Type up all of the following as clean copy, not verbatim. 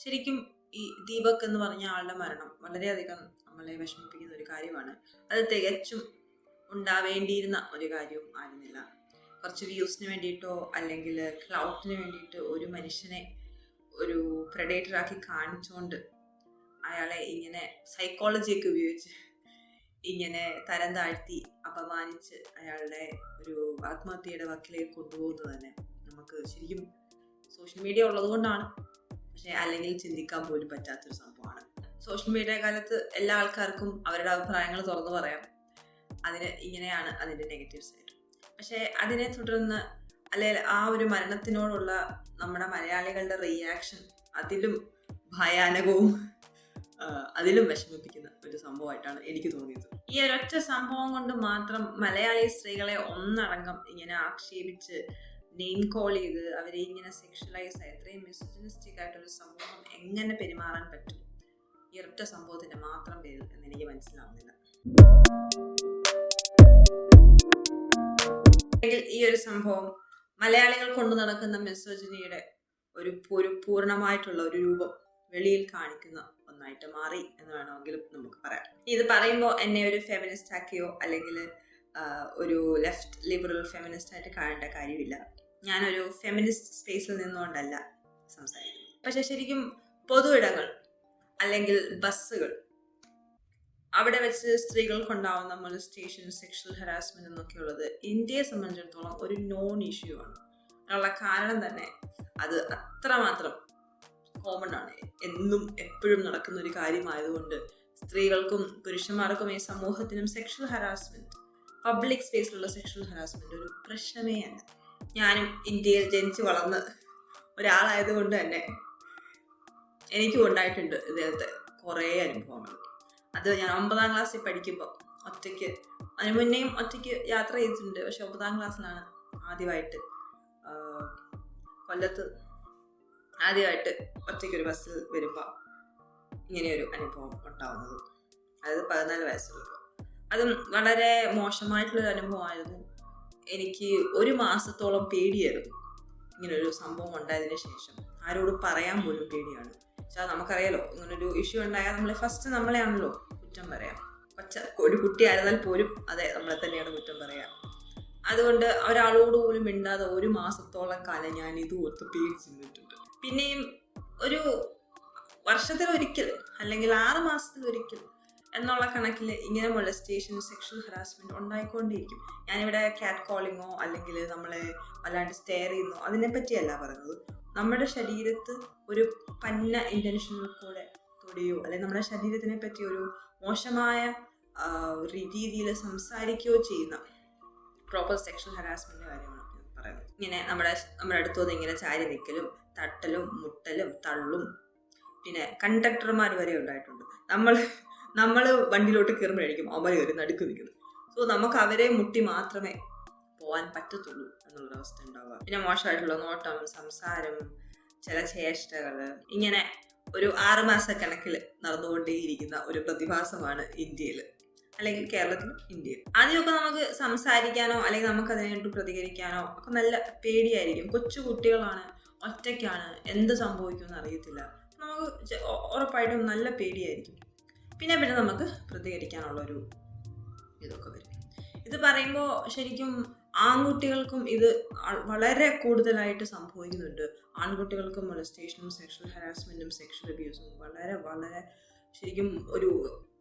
ശരിക്കും ഈ ദീപക് എന്ന് പറഞ്ഞ ആളുടെ മരണം വളരെയധികം നമ്മളെ വിഷമിപ്പിക്കുന്ന ഒരു കാര്യമാണ്. അത് തികച്ചും ഉണ്ടാവേണ്ടിയിരുന്ന ഒരു കാര്യവും ആയിരുന്നില്ല. കുറച്ച് വ്യൂസിന് വേണ്ടിയിട്ടോ അല്ലെങ്കിൽ ക്ലൗഡിന് വേണ്ടിയിട്ടോ ഒരു മനുഷ്യനെ ഒരു പ്രഡേറ്ററാക്കി കാണിച്ചുകൊണ്ട് അയാളെ ഇങ്ങനെ സൈക്കോളജിയൊക്കെ ഉപയോഗിച്ച് ഇങ്ങനെ തരം താഴ്ത്തി അപമാനിച്ച് അയാളുടെ ഒരു ആത്മഹത്യയുടെ വക്കിലേക്ക് കൊണ്ടുപോകുന്നത് തന്നെ നമുക്ക് ശരിക്കും സോഷ്യൽ മീഡിയ ഉള്ളത് കൊണ്ടാണ്, പക്ഷെ അല്ലെങ്കിൽ ചിന്തിക്കാൻ പോലും പറ്റാത്തൊരു സംഭവമാണ്. സോഷ്യൽ മീഡിയ കാലത്ത് എല്ലാ ആൾക്കാർക്കും അവരുടെ അഭിപ്രായങ്ങൾ തുറന്നു പറയാം. ഇങ്ങനെയാണ് അതിൻ്റെ നെഗറ്റീവ് സൈഡ്. പക്ഷെ അതിനെ തുടർന്ന് അല്ലെങ്കിൽ ആ ഒരു മരണത്തിനോടുള്ള നമ്മുടെ മലയാളികളുടെ റിയാക്ഷൻ അതിലും ഭയാനകവും അതിലും വിഷമിപ്പിക്കുന്ന ഒരു സംഭവമായിട്ടാണ് എനിക്ക് തോന്നിയത്. ഈ ഒരൊറ്റ സംഭവം കൊണ്ട് മാത്രം മലയാളി സ്ത്രീകളെ ഒന്നടങ്കം ഇങ്ങനെ ആക്ഷേപിച്ച് നെയിം കോൾ ചെയ്ത് അവരെ ഇങ്ങനെ സെക്ഷലൈസ് ആയി ഇത്രയും മിസ്ജിനിസ്റ്റിക് ആയിട്ടൊരു സമൂഹം എങ്ങനെ പെരുമാറാൻ പറ്റും ഈ ഒരൊറ്റ സംഭവത്തിന്റെ മാത്രം പേരിൽ എന്ന് എനിക്ക് മനസ്സിലാവുന്നില്ല. ഈ ഒരു സംഭവം മലയാളികൾ കൊണ്ടു നടക്കുന്ന മിസോജിനിയുടെ ഒരു പൂർണ്ണമായിട്ടുള്ള ഒരു രൂപം വെളിയിൽ കാണിക്കുന്ന ഒന്നായിട്ട് മാറി എന്ന് വേണമെങ്കിലും നമുക്ക് പറയാം. ഇത് പറയുമ്പോൾ എന്നെ ഒരു ഫെമിനിസ്റ്റ് ആക്കിയോ അല്ലെങ്കിൽ ഒരു ലെഫ്റ്റ് ലിബറൽ ഫെമിനിസ്റ്റ് ആയിട്ട് കാണേണ്ട കാര്യമില്ല. ഞാനൊരു ഫെമിനിസ്റ്റ് സ്പേസിൽ നിന്നുകൊണ്ടല്ല സംസാരിക്കുന്നത്. പക്ഷെ ശരിക്കും പൊതു ഇടങ്ങൾ അല്ലെങ്കിൽ ബസ്സുകൾ, അവിടെ വെച്ച് സ്ത്രീകൾക്കുണ്ടാവുന്ന മൊലസ്റ്റേഷൻ, സെക്ഷൽ ഹരാസ്മെന്റ് എന്നൊക്കെയുള്ളത് ഇന്ത്യയെ സംബന്ധിച്ചിടത്തോളം ഒരു നോൺ ഇഷ്യൂ ആണ്. അതിനുള്ള കാരണം തന്നെ അത് അത്രമാത്രം കോമൺ ആണ്, എന്നും എപ്പോഴും നടക്കുന്ന ഒരു കാര്യമായതുകൊണ്ട് സ്ത്രീകൾക്കും പുരുഷന്മാർക്കും ഈ സമൂഹത്തിനും സെക്ഷൽ ഹരാസ്മെന്റ്, പബ്ലിക് സ്പേസിലുള്ള സെക്ഷൽ ഹരാസ്മെന്റ് ഒരു പ്രശ്നമേ അല്ല. ഞാനും ഇന്ത്യയിൽ ജനിച്ചു വളർന്ന ഒരാളായതുകൊണ്ട് തന്നെ എനിക്കും ഉണ്ടായിട്ടുണ്ട് ഇദ്ദേഹത്തെ കുറേ അനുഭവങ്ങൾ. അത് ഞാൻ 9ാം ക്ലാസ്സിൽ പഠിക്കുമ്പോൾ ഒറ്റയ്ക്ക്, അതിന് മുന്നേയും ഒറ്റയ്ക്ക് യാത്ര ചെയ്തിട്ടുണ്ട്. പക്ഷെ 9ാം ക്ലാസ്സിലാണ് ആദ്യമായിട്ട് കൊല്ലത്ത് ഒറ്റയ്ക്കൊരു ബസ്സിൽ വരുമ്പോൾ ഇങ്ങനെയൊരു അനുഭവം ഉണ്ടാവുന്നത്. അതായത് 14 വയസ്സുള്ളപ്പോൾ. അതും വളരെ മോശമായിട്ടുള്ളൊരു അനുഭവമായിരുന്നു. എനിക്ക് 1 മാസത്തോളം പേടിയായിരുന്നു ഇങ്ങനൊരു സംഭവം ഉണ്ടായതിനു ശേഷം. ആരോട് പറയാൻ പോലും പേടിയാണ്. പക്ഷെ നമുക്കറിയാലോ, ഇങ്ങനൊരു ഇഷ്യൂ ഉണ്ടായാൽ നമ്മളെയാണല്ലോ കുറ്റം പറയാം. ഒരു കുട്ടിയായിരുന്നാൽ പോലും അതെ നമ്മളെ തന്നെയാണ് കുറ്റം പറയാം. അതുകൊണ്ട് ഒരാളോട് പോലും മിണ്ടാതെ 1 മാസത്തോളം കാലം ഞാൻ ഇത് ഓർത്ത് പേടിച്ച് നിന്നിട്ടുണ്ട്. പിന്നെയും ഒരു വർഷത്തിലൊരിക്കൽ അല്ലെങ്കിൽ 6 മാസത്തിലൊരിക്കൽ എന്നുള്ള കണക്കിൽ ഇങ്ങനെ മൊലസ്റ്റേഷൻ, സെക്ഷൽ ഹറാസ്മെന്റ് ഉണ്ടായിക്കൊണ്ടേയിരിക്കും. ഞാനിവിടെ ക്യാറ്റ് കോളിങ്ങോ അല്ലെങ്കിൽ നമ്മളെ വല്ലാണ്ട് സ്റ്റെയർ ചെയ്യുന്നോ അതിനെപ്പറ്റിയല്ല പറയുന്നത്. നമ്മുടെ ശരീരത്ത് ഒരു പന്ന ഇന്റൻഷനിൽ കൂടെ തൊടുകയോ അല്ലെങ്കിൽ നമ്മുടെ ശരീരത്തിനെ പറ്റി ഒരു മോശമായ രീതിയിൽ സംസാരിക്കുകയോ ചെയ്യുന്ന പ്രോപ്പർ സെക്ഷൽ ഹറാസ്മെന്റ് കാര്യമാണ് പറയുന്നത്. ഇങ്ങനെ നമ്മുടെ അടുത്തുനിന്ന് ഇങ്ങനെ ചാരി നിൽക്കലും തട്ടലും മുട്ടലും തള്ളും, പിന്നെ കണ്ടക്ടർമാർ വരെ ഉണ്ടായിട്ടുണ്ട്. നമ്മൾ വണ്ടിയിലോട്ട് കയറുമ്പോഴായിരിക്കും അവർ കയറി നടുക്ക് നിൽക്കുന്നത്. സോ നമുക്ക് അവരെ മുട്ടി മാത്രമേ പോകാൻ പറ്റത്തുള്ളൂ എന്നുള്ളൊരവസ്ഥ ഉണ്ടാവുക. പിന്നെ മോശമായിട്ടുള്ള നോട്ടം, സംസാരം, ചില ചേഷ്ടകൾ, ഇങ്ങനെ ഒരു 6 മാസക്കണക്കിൽ നടന്നുകൊണ്ടേയിരിക്കുന്ന ഒരു പ്രതിഭാസമാണ് ഇന്ത്യയിൽ, അല്ലെങ്കിൽ കേരളത്തിലും ഇന്ത്യയിൽ. ആദ്യമൊക്കെ നമുക്ക് സംസാരിക്കാനോ അല്ലെങ്കിൽ നമുക്ക് അതിനായിട്ട് പ്രതികരിക്കാനോ ഒക്കെ നല്ല പേടിയായിരിക്കും. കൊച്ചു കുട്ടികളാണ്, ഒറ്റയ്ക്കാണ്, എന്ത് സംഭവിക്കുമെന്ന് അറിയത്തില്ല. നമുക്ക് ഉറപ്പായിട്ടും നല്ല പേടിയായിരിക്കും. പിന്നെ നമുക്ക് പ്രതികരിക്കാനുള്ളൊരു ഇതൊക്കെ വരും. ഇത് പറയുമ്പോൾ ശരിക്കും ആൺകുട്ടികൾക്കും ഇത് വളരെ കൂടുതലായിട്ട് സംഭവിക്കുന്നുണ്ട്. ആൺകുട്ടികൾക്കും മൊലസ്റ്റേഷനും സെക്ഷൽ ഹരാസ്മെന്റും സെക്ഷൽ അബ്യൂസും വളരെ വളരെ ശരിക്കും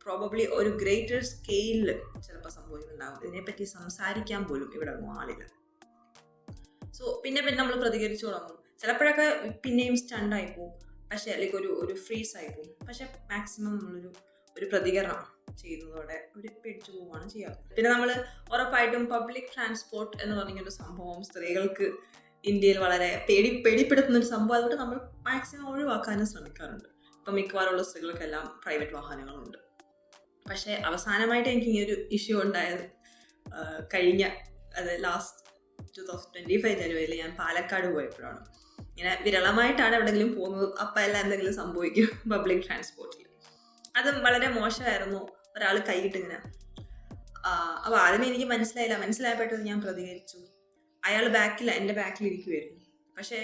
പ്രോബബ്ലി ഒരു ഗ്രേറ്റർ സ്കെയിലിൽ ചിലപ്പോൾ സംഭവിക്കുന്നുണ്ടാകും. ഇതിനെപ്പറ്റി സംസാരിക്കാൻ പോലും ഇവിടെ ഒന്നും ആളില്ല. സോ പിന്നെ നമ്മൾ പ്രതികരിച്ചു തുടങ്ങും. ചിലപ്പോഴൊക്കെ പിന്നെയും സ്റ്റണ്ടായി പോകും, പക്ഷെ അല്ലെങ്കിൽ ഒരു ഫ്രീസ് ആയി പോകും. പക്ഷെ മാക്സിമം ഒരു പ്രതികരണം ചെയ്യുന്നതോടെ അവർ പേടിച്ചു പോവുകയാണ് ചെയ്യാറ്. പിന്നെ നമ്മൾ ഉറപ്പായിട്ടും പബ്ലിക് ട്രാൻസ്പോർട്ട് എന്ന് പറഞ്ഞൊരു സംഭവം സ്ത്രീകൾക്ക് ഇന്ത്യയിൽ വളരെ പേടിപ്പെടുത്തുന്ന ഒരു സംഭവം. അതുകൊണ്ട് നമ്മൾ മാക്സിമം ഒഴിവാക്കാനും ശ്രമിക്കാറുണ്ട്. ഇപ്പം മിക്കവാറുള്ള സ്ത്രീകൾക്കെല്ലാം പ്രൈവറ്റ് വാഹനങ്ങളുണ്ട്. പക്ഷേ അവസാനമായിട്ട് എനിക്ക് ഇങ്ങനൊരു ഇഷ്യൂ ഉണ്ടായത് ലാസ്റ്റ് 2025 ജനുവരിയിൽ ഞാൻ പാലക്കാട് പോയപ്പോഴാണ്. ഇങ്ങനെ വിരളമായിട്ടാണ് എവിടെയെങ്കിലും പോകുന്നത്, അപ്പം എല്ലാം എന്തെങ്കിലും സംഭവിക്കും പബ്ലിക് ട്രാൻസ്പോർട്ടിൽ. അതും വളരെ മോശമായിരുന്നു. ഒരാൾ കൈയിട്ടിങ്ങനെ അപ്പോൾ ആദ്യമേ എനിക്ക് മനസ്സിലായപ്പോഴത്തേക്ക് ഞാൻ പ്രതികരിച്ചു. അയാൾ എൻ്റെ ബാക്കിൽ ഇരിക്കുമായിരുന്നു. പക്ഷേ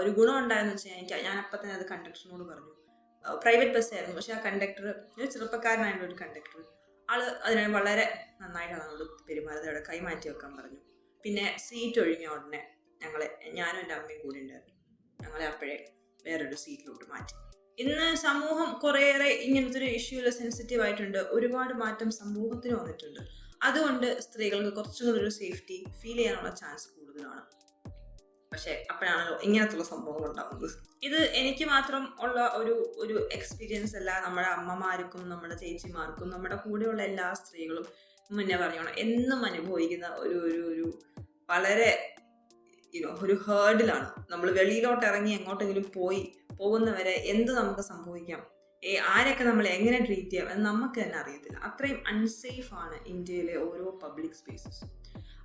ഒരു ഗുണം ഉണ്ടായെന്ന് വെച്ചാൽ ഞാൻ അപ്പം തന്നെ അത് കണ്ടക്ടറിനോട് പറഞ്ഞു. പ്രൈവറ്റ് ബസ്സായിരുന്നു, പക്ഷെ ആ കണ്ടക്ടർ ഒരു ചെറുപ്പക്കാരനായിട്ടുള്ള ഒരു കണ്ടക്ടർ അതിനെ വളരെ നന്നായിട്ടാണ് നമ്മളോട് പെരുമാറുന്നത്. അവിടെ കൈമാറ്റി വെക്കാൻ പറഞ്ഞു. പിന്നെ സീറ്റ് ഒഴിഞ്ഞ ഉടനെ ഞാനും എൻ്റെ അമ്മയും കൂടി ഉണ്ടായിരുന്നു, ഞങ്ങളെ അപ്പോഴേ വേറൊരു സീറ്റിലോട്ട് മാറ്റി. ഇന്ന് സമൂഹം കുറേയേറെ ഇങ്ങനത്തെ ഒരു ഇഷ്യൂല് സെൻസിറ്റീവ് ആയിട്ടുണ്ട്. ഒരുപാട് മാറ്റം സമൂഹത്തിന് വന്നിട്ടുണ്ട്. അതുകൊണ്ട് സ്ത്രീകൾക്ക് കുറച്ചും കൂടി ഒരു സേഫ്റ്റി ഫീൽ ചെയ്യാനുള്ള ചാൻസ് കൂടുതലാണ്. പക്ഷെ അപ്പോഴാണല്ലോ ഇങ്ങനത്തുള്ള സംഭവങ്ങൾ ഉണ്ടാകുന്നത്. ഇത് എനിക്ക് മാത്രം ഉള്ള ഒരു എക്സ്പീരിയൻസ് അല്ല. നമ്മുടെ അമ്മമാർക്കും നമ്മുടെ ചേച്ചിമാർക്കും നമ്മുടെ കൂടെയുള്ള എല്ലാ സ്ത്രീകളും മുന്നേ പറഞ്ഞോണം എന്നും അനുഭവിക്കുന്ന ഒരു വളരെ ഒരു ഹേർഡിലാണ്. നമ്മൾ വെളിയിലോട്ട് ഇറങ്ങി എങ്ങോട്ടെങ്കിലും പോകുന്നവരെ എന്ത് നമുക്ക് സംഭവിക്കാം, ആരൊക്കെ നമ്മൾ എങ്ങനെ ട്രീറ്റ് ചെയ്യാം എന്ന് നമുക്ക് തന്നെ അറിയത്തില്ല. അത്രയും അൺസേഫ് ആണ് ഇന്ത്യയിലെ ഓരോ പബ്ലിക് സ്പേസസ്.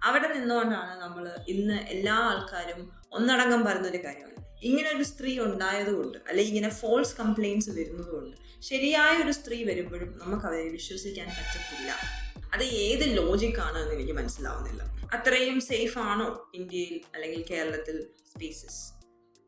അവിടെ നിന്നുകൊണ്ടാണ് നമ്മൾ ഇന്ന് എല്ലാ ആൾക്കാരും ഒന്നടങ്കം പറയുന്നൊരു കാര്യമാണ്, ഇങ്ങനെ ഒരു സ്ത്രീ ഉണ്ടായതുകൊണ്ട് അല്ലെങ്കിൽ ഇങ്ങനെ ഫോൾസ് കംപ്ലയിൻസ് വരുന്നതുകൊണ്ട് ശരിയായ ഒരു സ്ത്രീ വരുമ്പോഴും നമുക്ക് അവരെ വിശ്വസിക്കാൻ പറ്റത്തില്ല. അത് ഏത് ലോജിക്കാണ് എന്ന് എനിക്ക് മനസ്സിലാവുന്നില്ല. അത്രയും സേഫ് ആണോ ഇന്ത്യയിൽ അല്ലെങ്കിൽ കേരളത്തിൽ സ്പേസസ്?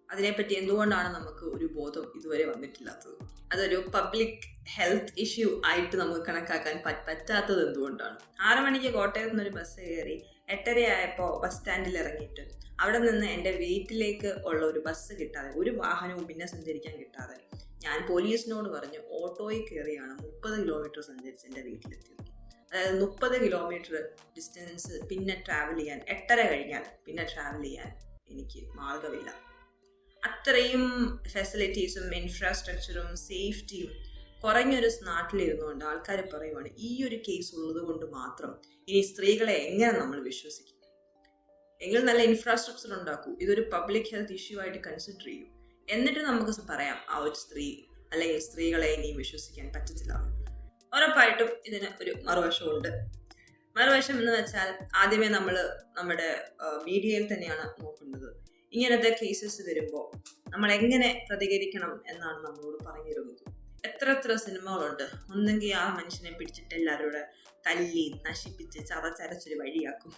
അതിനെപ്പറ്റി എന്തുകൊണ്ടാണ് നമുക്ക് ഒരു ബോധം ഇതുവരെ വന്നിട്ടില്ലാത്തത്? അതൊരു പബ്ലിക് ഹെൽത്ത് ഇഷ്യൂ ആയിട്ട് നമുക്ക് കണക്കാക്കാൻ പറ്റാത്തത് എന്തുകൊണ്ടാണ്? 6 മണിക്ക് കോട്ടയത്ത് നിന്നൊരു ബസ് കയറി 8:30 ആയപ്പോൾ ബസ് സ്റ്റാൻഡിൽ ഇറങ്ങിയിട്ട് അവിടെ നിന്ന് എൻ്റെ വീട്ടിലേക്ക് ഉള്ള ഒരു ബസ് കിട്ടാതെ, ഒരു വാഹനവും പിന്നെ സഞ്ചരിക്കാൻ കിട്ടാതെ ഞാൻ പോലീസിനോട് പറഞ്ഞ് ഓട്ടോയിൽ കയറിയാണ് 30 കിലോമീറ്റർ സഞ്ചരിച്ച് എൻ്റെ വീട്ടിലെത്തിയത്. അതായത് 30 കിലോമീറ്റർ ഡിസ്റ്റൻസ് പിന്നെ ട്രാവൽ ചെയ്യാൻ 8:30 കഴിഞ്ഞാൽ പിന്നെ ട്രാവൽ ചെയ്യാൻ എനിക്ക് മാർഗമില്ല. അത്രയും ഫെസിലിറ്റീസും ഇൻഫ്രാസ്ട്രക്ചറും സേഫ്റ്റിയും കുറഞ്ഞൊരു നാട്ടിലിരുന്നുകൊണ്ട് ആൾക്കാർ പറയുവാണ് ഈ ഒരു കേസ് ഉള്ളത് കൊണ്ട് മാത്രം ഇനി സ്ത്രീകളെ എങ്ങനെ നമ്മൾ വിശ്വസിക്കും? എങ്കിൽ നല്ല ഇൻഫ്രാസ്ട്രക്ചർ ഉണ്ടാക്കൂ, ഇതൊരു പബ്ലിക് ഹെൽത്ത് ഇഷ്യൂ ആയിട്ട് കൺസിഡർ ചെയ്യൂ, എന്നിട്ട് നമുക്ക് പറയാം ആ ഒരു സ്ത്രീ അല്ലെങ്കിൽ സ്ത്രീകളെ ഇനിയും വിശ്വസിക്കാൻ പറ്റത്തില്ല. ഉറപ്പായിട്ടും ഇതിന് ഒരു മറുവശമുണ്ട്. മറുവശം എന്ന് വെച്ചാൽ ആദ്യമേ നമ്മൾ നമ്മുടെ മീഡിയയിൽ തന്നെയാണ് നോക്കേണ്ടത്. ഇങ്ങനത്തെ കേസസ് വരുമ്പോൾ നമ്മൾ എങ്ങനെ പ്രതികരിക്കണം എന്നാണ് നമ്മളോട് പറഞ്ഞിരുന്നത്. എത്ര സിനിമകളുണ്ട്. ഒന്നെങ്കിൽ ആ മനുഷ്യനെ പിടിച്ചിട്ട് എല്ലാവരോട് തല്ലി നശിപ്പിച്ച് ചതച്ചരച്ചൊരു വഴിയാക്കും,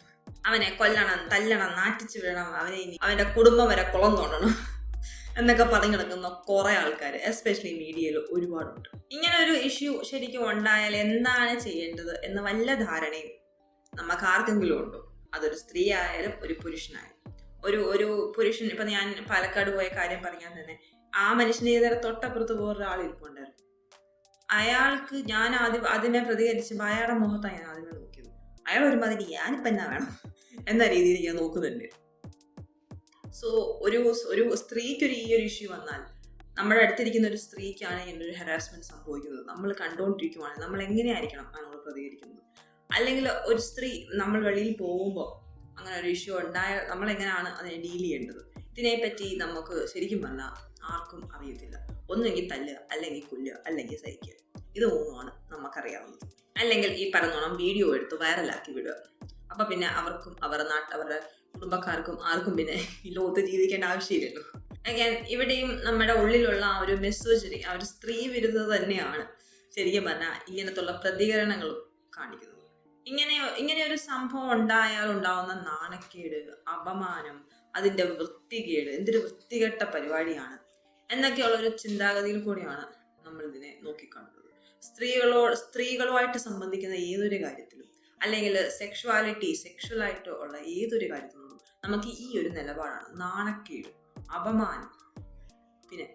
അവനെ കൊല്ലണം, തല്ലണം, നാട്ടിച്ചു വിടണം, അവന്റെ കുടുംബം വരെ കുളം തോണ്ടണം എന്നൊക്കെ പറഞ്ഞു കിടക്കുന്ന കുറെ ആൾക്കാർ എസ്പെഷ്യലി മീഡിയയിൽ ഒരുപാടുണ്ട്. ഇങ്ങനെ ഒരു ഇഷ്യൂ ശരിക്കും ഉണ്ടായാൽ എന്താണ് ചെയ്യേണ്ടത് എന്ന വല്ല ധാരണയും നമുക്ക് ആർക്കെങ്കിലും ഉണ്ടോ? അതൊരു സ്ത്രീ ആയാലും ഒരു പുരുഷനായാലും. ഒരു പുരുഷൻ, ഇപ്പൊ ഞാൻ പാലക്കാട് പോയ കാര്യം പറഞ്ഞാൽ തന്നെ ആ മനുഷ്യനെ ഇതുവരെ തൊട്ടപ്പുറത്ത് വേറൊരാൾ ഇരിപ്പുണ്ടായിരുന്നു. അയാൾക്ക് ഞാൻ അതിനെ പ്രതികരിച്ചപ്പോൾ അയാളുടെ മുഖത്താണ് ഞാൻ ആദ്യമേ നോക്കിയത്. അയാൾ ഒരുമാതിരി ഞാനിപ്പോൾ എന്നാ വേണം എന്ന രീതിയിൽ ഞാൻ നോക്കുന്നുണ്ട്. സോ ഒരു സ്ത്രീക്കൊരു ഈ ഒരു ഇഷ്യൂ വന്നാൽ, നമ്മുടെ അടുത്തിരിക്കുന്ന ഒരു സ്ത്രീക്കാണ് ഇങ്ങനൊരു ഹരാസ്മെന്റ് സംഭവിക്കുന്നത്, നമ്മൾ കണ്ടുകൊണ്ടിരിക്കുവാണെങ്കിൽ നമ്മൾ എങ്ങനെയായിരിക്കണം നമ്മൾ പ്രതികരിക്കുന്നത്? അല്ലെങ്കിൽ ഒരു സ്ത്രീ നമ്മൾ വെളിയിൽ പോകുമ്പോൾ അങ്ങനെ ഒരു ഇഷ്യൂ ഉണ്ടായാൽ നമ്മൾ എങ്ങനെയാണ് അതിനെ ഡീൽ ചെയ്യേണ്ടത്? ഇതിനെപ്പറ്റി നമുക്ക് ശരിക്കും പറഞ്ഞാൽ ആർക്കും അറിയത്തില്ല. ഒന്നെങ്കിൽ തല്ലുക, അല്ലെങ്കിൽ കൊല്ലുക, അല്ലെങ്കിൽ സഹിക്കുക. ഇത് മൂന്നുമാണ് നമുക്കറിയാവുന്നത്. അല്ലെങ്കിൽ ഈ പറഞ്ഞോണം വീഡിയോ എടുത്ത് വൈറലാക്കി വിടുക. അപ്പൊ പിന്നെ അവർക്കും അവരുടെ കുടുംബക്കാർക്കും ആർക്കും പിന്നെ ഈ ലോകത്ത് ജീവിക്കേണ്ട ആവശ്യമില്ലല്ലോ. അഗൈൻ ഇവിടെയും നമ്മുടെ ഉള്ളിലുള്ള ആ ഒരു മെസ്സേജറി, ആ ഒരു സ്ത്രീ വിരുദ്ധത തന്നെയാണ് ശരിക്കും പറഞ്ഞാൽ ഇങ്ങനത്തുള്ള പ്രതികരണങ്ങളും കാണിക്കുന്നത്. ഇങ്ങനെ ഒരു സംഭവം ഉണ്ടായാൽ ഉണ്ടാവുന്ന നാണക്കേട്, അപമാനം, അതിന്റെ വൃത്തികേട്, എന്തൊരു വൃത്തികെട്ട പരിപാടിയാണ് എന്നൊക്കെയുള്ള ഒരു ചിന്താഗതിയിൽ കൂടിയാണ് നമ്മൾ ഇതിനെ നോക്കിക്കാണുന്നത്. സ്ത്രീകളുമായിട്ട് സംബന്ധിക്കുന്ന ഏതൊരു കാര്യത്തിലും അല്ലെങ്കിൽ സെക്ഷുവലായിട്ട് ഉള്ള ഏതൊരു കാര്യത്തിനോടും നമുക്ക് ഈ ഒരു നിലപാടാണ്. നാണക്കേട്, അപമാനം. പിന്നെ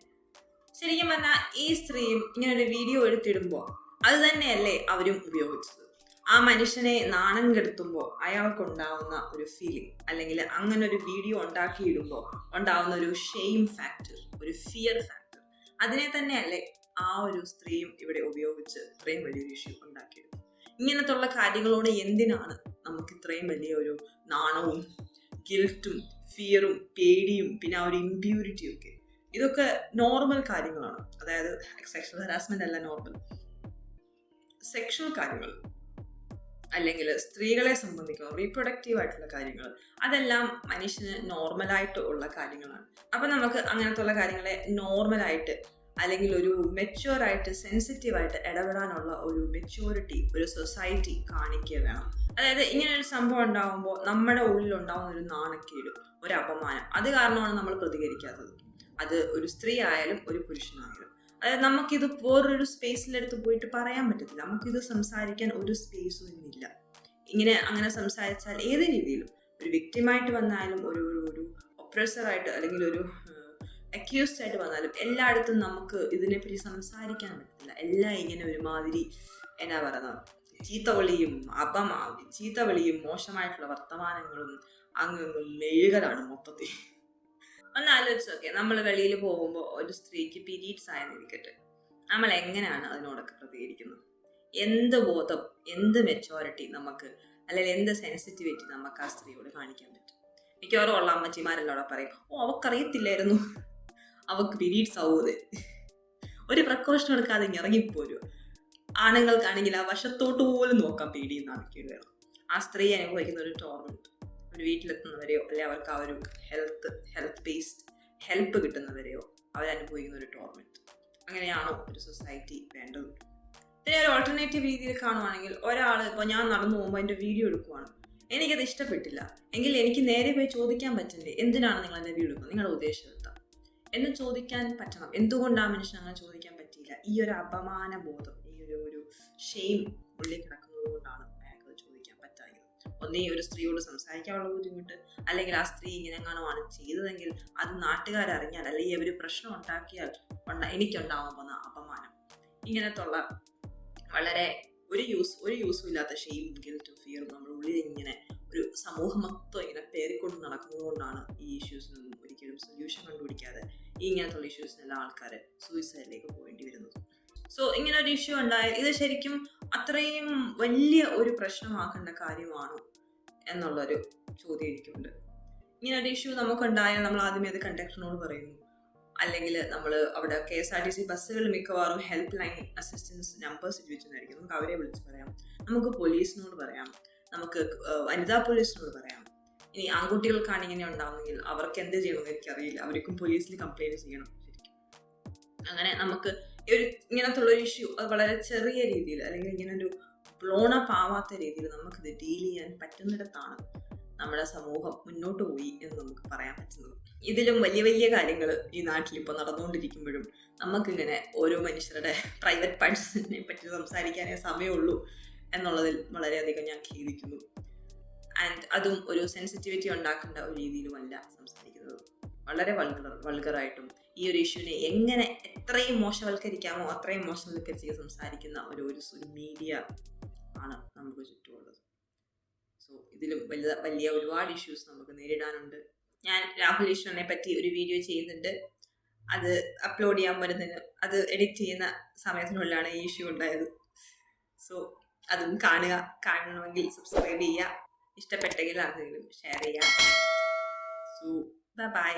ശരിക്കും പറഞ്ഞാൽ ഈ സ്ത്രീയും ഇങ്ങനൊരു വീഡിയോ എടുത്തിടുമ്പോൾ അത് തന്നെയല്ലേ അവരും ഉപയോഗിച്ചത്. ആ മനുഷ്യനെ നാണം കെടുത്തുമ്പോൾ അയാൾക്കുണ്ടാവുന്ന ഒരു ഫീലിംഗ്, അല്ലെങ്കിൽ അങ്ങനെ ഒരു വീഡിയോ ഉണ്ടാക്കിയിടുമ്പോൾ ഉണ്ടാവുന്ന ഒരു ഷെയിം ഫാക്ടർ, ഒരു ഫിയർ ഫാക്ടർ, അതിനെ തന്നെയല്ലേ ആ ഒരു സ്ത്രീയും ഇവിടെ ഉപയോഗിച്ച് ഇത്രയും വലിയൊരു ഇഷ്യൂ ഉണ്ടാക്കിയെടുക്കും. ഇങ്ങനത്തുള്ള കാര്യങ്ങളോട് എന്തിനാണ് നമുക്ക് ഇത്രയും വലിയ ഒരു നാണവും ഗിൽറ്റും ഫിയറും പേടിയും പിന്നെ ആ ഒരു ഇമ്പ്യൂരിറ്റിയും ഒക്കെ? ഇതൊക്കെ നോർമൽ കാര്യങ്ങളാണ്. അതായത് സെക്ഷൽ ഹരാസ്മെന്റ് അല്ല നോർമൽ, സെക്ഷൽ കാര്യങ്ങൾ അല്ലെങ്കിൽ സ്ത്രീകളെ സംബന്ധിക്കുന്ന റീപ്രൊഡക്റ്റീവ് ആയിട്ടുള്ള കാര്യങ്ങൾ, അതെല്ലാം മനുഷ്യന് നോർമലായിട്ട് ഉള്ള കാര്യങ്ങളാണ്. അപ്പം നമുക്ക് അങ്ങനത്തെ ഉള്ള കാര്യങ്ങളെ നോർമലായിട്ട് അല്ലെങ്കിൽ ഒരു മെച്യൂറായിട്ട് സെൻസിറ്റീവായിട്ട് ഇടപെടാനുള്ള ഒരു മെച്യൂരിറ്റി ഒരു സൊസൈറ്റി കാണിക്കുക വേണം. അതായത് ഇങ്ങനെ ഒരു സംഭവം ഉണ്ടാകുമ്പോൾ നമ്മുടെ ഉള്ളിൽ ഉണ്ടാകുന്ന ഒരു നാണക്കേട്, ഒരു അപമാനം. അത് കാരണമാണ് നമ്മൾ പ്രതികരിക്കാത്തത്. അത് ഒരു സ്ത്രീ ആയാലും ഒരു പുരുഷനായാലും. അതായത് നമുക്കിത് വേറൊരു സ്പേസിലെടുത്ത് പോയിട്ട് പറയാൻ പറ്റത്തില്ല. നമുക്കിത് സംസാരിക്കാൻ ഒരു സ്പേസും ഇന്നില്ല. അങ്ങനെ സംസാരിച്ചാൽ ഏത് രീതിയിലും ഒരു വ്യക്തിമായിട്ട് വന്നാലും ഒരു ഒരു ഒപ്രസറായിട്ട് അല്ലെങ്കിൽ ഒരു അക്യൂസ്ഡ് ആയിട്ട് വന്നാലും എല്ലായിടത്തും നമുക്ക് ഇതിനെപ്പറ്റി സംസാരിക്കാൻ പറ്റത്തില്ല. എല്ലാം ഇങ്ങനെ ഒരുമാതിരി എന്നാ പറയുന്നത് ചീത്തവിളിയും മോശമായിട്ടുള്ള വർത്തമാനങ്ങളും അങ്ങ് മെഴുകലാണ് മൊത്തത്തിൽ. ഒന്ന് ആലോചിച്ച് നോക്കെ, നമ്മൾ വെളിയിൽ പോകുമ്പോൾ ഒരു സ്ത്രീക്ക് പീരീഡ്സ് ആയെന്നിരിക്കട്ടെ, നമ്മൾ എങ്ങനെയാണ് അതിനോടൊക്കെ പ്രതികരിക്കുന്നത്? എന്ത് ബോധം, എന്ത് മെച്ചോറിറ്റി നമുക്ക്, അല്ലെങ്കിൽ എന്ത് സെൻസിറ്റിവിറ്റി നമുക്ക് ആ സ്ത്രീയോട് കാണിക്കാൻ പറ്റും? മിക്കവാറും ഉള്ള അമ്മച്ചിമാരെല്ലാം അവിടെ പറയും, അവക്കറിയത്തില്ലായിരുന്നു അവക്ക് പീരീഡ്സ് ആവുന്നത്, ഒരു പ്രിക്കോഷൻ എടുക്കാതെ ഇറങ്ങിപ്പോരും. ആണുങ്ങൾക്കാണെങ്കിൽ ആ വശത്തോട്ട് പോലും നോക്കാൻ പേടിയെന്നാണ് വേണം. ആ സ്ത്രീ അനുഭവിക്കുന്ന ഒരു ടോർമെന്റ്, ഒരു വീട്ടിലെത്തുന്നവരെയോ അല്ലെങ്കിൽ അവർക്ക് ആ ഒരു ഹെൽത്ത് ബേസ്ഡ് ഹെൽപ്പ് കിട്ടുന്നവരെയോ അവരനുഭവിക്കുന്ന ഒരു ടോർമെന്റ്. അങ്ങനെയാണോ ഒരു സൊസൈറ്റി വേണ്ടത്? ഇതിനെ ഒരു ഓൾട്ടർനേറ്റീവ് രീതിയിൽ കാണുവാണെങ്കിൽ, ഒരാൾ ഇപ്പോൾ ഞാൻ നടന്നു പോകുമ്പോൾ എൻ്റെ വീഡിയോ എടുക്കുവാണ്, എനിക്കത് ഇഷ്ടപ്പെട്ടില്ല എങ്കിൽ എനിക്ക് നേരെ പോയി ചോദിക്കാൻ പറ്റില്ലേ, എന്തിനാണ് നിങ്ങൾ എൻ്റെ വീഡിയോ എടുക്കുന്നത്, നിങ്ങളുടെ ഉദ്ദേശം എന്താ എന്ന് ചോദിക്കാൻ പറ്റണം. എന്തുകൊണ്ടാണ് മനുഷ്യൻ അങ്ങനെ ചോദിക്കാൻ പറ്റിയില്ല? ഈ ഒരു അപമാന ബോധം, ഈ ഒരു ഷെയിം ഉള്ളിൽ കിടക്കുന്നത് കൊണ്ടാണ് അയാൾക്ക് ചോദിക്കാൻ പറ്റാത്തത്. ഒന്നേ ഒരു സ്ത്രീയോട് സംസാരിക്കാനുള്ള ബുദ്ധിമുട്ട്, അല്ലെങ്കിൽ ആ സ്ത്രീ ഇങ്ങനെങ്ങാനുമാണ് ചെയ്തതെങ്കിൽ അത് നാട്ടുകാരറിഞ്ഞാൽ, അല്ലെങ്കിൽ അവർ പ്രശ്നം ഉണ്ടാക്കിയാൽ എനിക്കുണ്ടാവാൻ പോകുന്ന അപമാനം, ഇങ്ങനത്തുള്ള വളരെ ഒരു യൂസും ഇല്ലാത്ത ഷെയിം, ഗിൽറ്റും ഫിയറും നമ്മുടെ ഉള്ളിൽ ഇങ്ങനെ ഒരു സമൂഹം മൊത്തം ഇങ്ങനെ പേറിക്കൊണ്ട് നടക്കുന്നത് കൊണ്ടാണ് ഈ ഇഷ്യൂസിനൊന്നും ഒരിക്കലും സൊല്യൂഷൻ കണ്ടുപിടിക്കാതെ ഇങ്ങനത്തുള്ള ഇഷ്യൂസിനെല്ലാം ആൾക്കാർ സൂയിസൈഡിലേക്ക് പോകേണ്ടി വരുന്നത്. സോ ഇങ്ങനെ ഒരു ഇഷ്യൂ ഉണ്ടായാൽ ഇത് ശരിക്കും അത്രയും വലിയ ഒരു പ്രശ്നമാക്കേണ്ട കാര്യമാണോ എന്നുള്ളൊരു ചോദ്യം എനിക്കുണ്ട്. ഇങ്ങനെ ഒരു ഇഷ്യൂ നമുക്കുണ്ടായാൽ നമ്മൾ ആദ്യമേ അത് കണ്ടക്ടറിനോട് പറയുന്നു, അല്ലെങ്കിൽ നമ്മൾ അവിടെ KSRTC ബസ്സുകളിൽ മിക്കവാറും ഹെൽപ്പ് ലൈൻ അസിസ്റ്റൻസ് നമ്പേഴ്സ് ഉപയോഗിച്ചിട്ടുണ്ടായിരിക്കും. നമുക്ക് അവരെ വിളിച്ച് പറയാം, നമുക്ക് പോലീസിനോട് പറയാം, നമുക്ക് വനിതാ പോലീസിനോട് പറയാം. ഇനി ആൺകുട്ടികൾക്കാണ് ഇങ്ങനെ ഉണ്ടാവുന്നെങ്കിൽ അവർക്ക് എന്ത് ചെയ്യണമെന്ന് എനിക്കറിയില്ല, അവർക്കും പോലീസിൽ കംപ്ലൈൻറ്റ് ചെയ്യണം ശരിക്കും. അങ്ങനെ നമുക്ക് ഇങ്ങനത്തുള്ള ഒരു ഇഷ്യൂ അത് വളരെ ചെറിയ രീതിയിൽ, അല്ലെങ്കിൽ ഇങ്ങനെ ഒരു ബ്ലോണപ്പ് ആവാത്ത രീതിയിൽ നമുക്കിത് ഡീൽ ചെയ്യാൻ പറ്റുന്നിടത്താണ് നമ്മുടെ സമൂഹം മുന്നോട്ട് പോയി എന്ന് നമുക്ക് പറയാൻ പറ്റുന്നത്. ഇതിലും വലിയ വലിയ കാര്യങ്ങൾ ഈ നാട്ടിൽ ഇപ്പോൾ നടന്നുകൊണ്ടിരിക്കുമ്പോഴും നമുക്കിങ്ങനെ ഓരോ മനുഷ്യരുടെ പ്രൈവറ്റ് പാർട്സിനെ പറ്റി സംസാരിക്കാനേ സമയമുള്ളൂ എന്നുള്ളതിൽ വളരെയധികം ഞാൻ ഖേദിക്കുന്നു. ആൻഡ് അതും ഒരു സെൻസിറ്റിവിറ്റി ഉണ്ടാക്കേണ്ട ഒരു രീതിയിലുമല്ല സംസാരിക്കുന്നത്. വളരെ വൾഗറായിട്ടും ഈ ഒരു ഇഷ്യൂവിനെ എങ്ങനെ എത്രയും മോശവൽക്കരിക്കാമോ അത്രയും മോശവൽക്കരിച്ച് സംസാരിക്കുന്ന ഒരു മീഡിയ ആണ് നമുക്ക് ചുറ്റുമുള്ളത്. സോ ഇതിലും വലിയ ഒരുപാട് ഇഷ്യൂസ് നമുക്ക് നേരിടാനുണ്ട്. ഞാൻ രാഹുൽ ഈശ്വറിനെ പറ്റി ഒരു വീഡിയോ ചെയ്യുന്നുണ്ട്, അത് അപ്ലോഡ് ചെയ്യാൻ വരുന്നതിന് അത് എഡിറ്റ് ചെയ്യുന്ന സമയത്തിനുള്ളിലാണ് ഈ ഇഷ്യൂ ഉണ്ടായത്. സോ അതും കാണണമെങ്കിൽ സബ്സ്ക്രൈബ് ചെയ്യുക, ഇഷ്ടപ്പെട്ടെങ്കിൽ അതെങ്കിലും ഷെയർ ചെയ്യുക. So by.